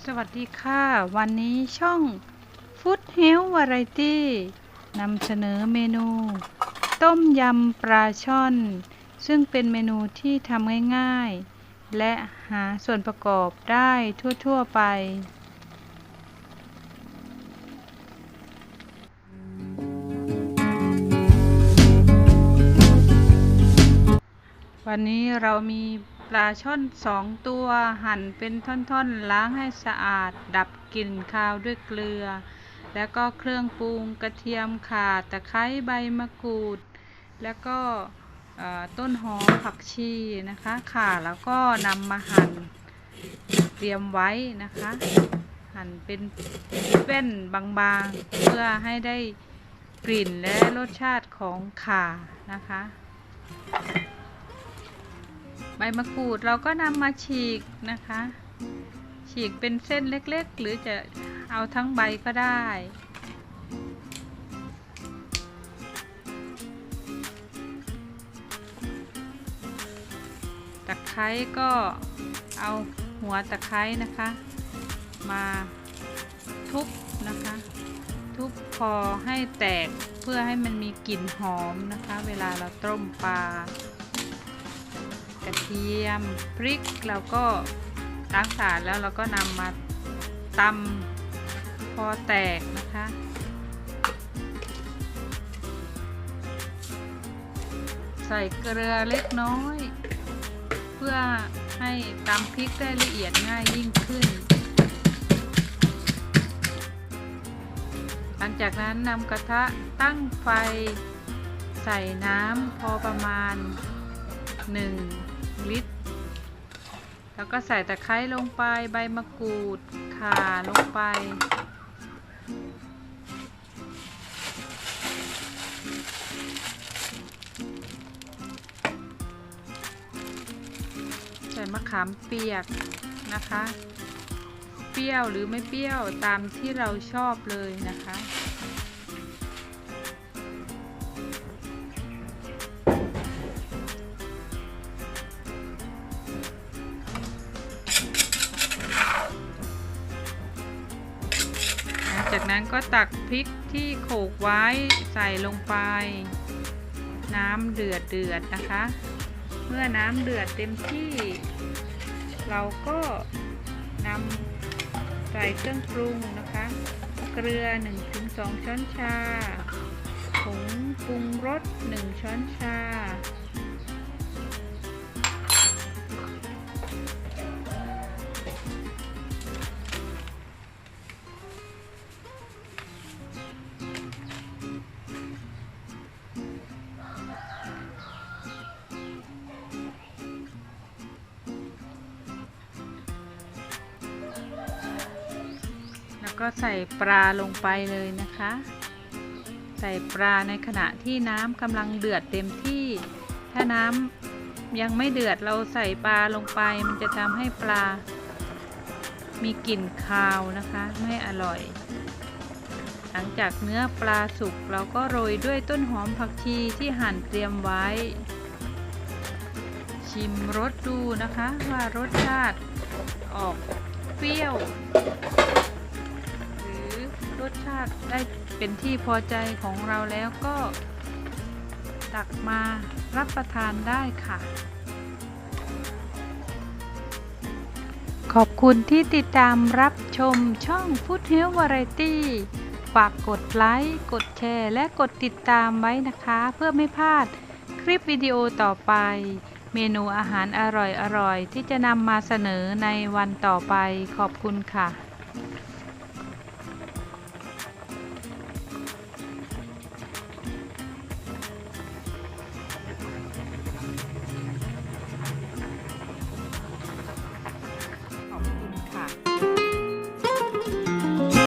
สวัสดีค่ะวันนี้ช่องฟู้ดเฮลท์วาไรตี้นำเสนอเมนูต้มยำปลาช่อนซึ่งเป็นเมนูที่ทำง่ายๆและหาส่วนประกอบได้ทั่วๆไปวันนี้เรามีปลาช่อน2 ตัวหั่นเป็นท่อนๆล้างให้สะอาดดับกลิ่นคาวด้วยเกลือแล้วก็เครื่องปรุงกระเทียมข่าตะไคร้ใบมะกรูดแล้วก็ต้นหอมผักชีนะคะข่าแล้วก็นำมาหั่นเตรียมไว้นะคะหั่นเป็นแว่นบางๆเพื่อให้ได้กลิ่นและรสชาติของข่านะคะใบมะกรูดเราก็นำมาฉีกนะคะฉีกเป็นเส้นเล็กๆหรือจะเอาทั้งใบก็ได้ตะไคร้ก็เอาหัวตะไคร้นะคะมาทุบนะคะทุบพอให้แตกเพื่อให้มันมีกลิ่นหอมนะคะเวลาเราต้มปลากระเทียมพริกเราก็ล้างสะอาดแล้วเราก็นำมาตำพอแตกนะคะใส่เกลือเล็กน้อยเพื่อให้ตำพริกได้ละเอียดง่ายยิ่งขึ้นหลังจากนั้นนำกระทะตั้งไฟใส่น้ำพอประมาณ1 ลิตรแล้วก็ใส่ตะไคร้ลงไปใบมะกรูดข่าลงไปใส่มะขามเปียกนะคะเปรี้ยวหรือไม่เปรี้ยวตามที่เราชอบเลยนะคะจากนั้นก็ตักพริกที่โขลกไว้ใส่ลงไปน้ำเดือดนะคะเมื่อน้ำเดือดเต็มที่เราก็นำใส่เครื่องปรุงนะคะเกลือ 1-2 ช้อนชาผงปรุงรส1 ช้อนชาแล้วก็ใส่ปลาลงไปเลยนะคะใส่ปลาในขณะที่น้ำกำลังเดือดเต็มที่ถ้าน้ำยังไม่เดือดเราใส่ปลาลงไปมันจะทำให้ปลามีกลิ่นคาวนะคะไม่อร่อยหลังจากเนื้อปลาสุกเราก็โรยด้วยต้นหอมผักชีที่หั่นเตรียมไว้ชิมรสดูนะคะว่ารสชาติออกเปรี้ยวหรือรสชาติได้เป็นที่พอใจของเราแล้วก็ตักมารับประทานได้ค่ะขอบคุณที่ติดตามรับชมช่องฟู้ดเฮลท์วาไรตี้ฝากกดไลค์กดแชร์และกดติดตามไว้นะคะเพื่อไม่พลาดคลิปวิดีโอต่อไปเมนูอาหารอร่อยๆที่จะนำมาเสนอในวันต่อไปขอบคุณค่ะ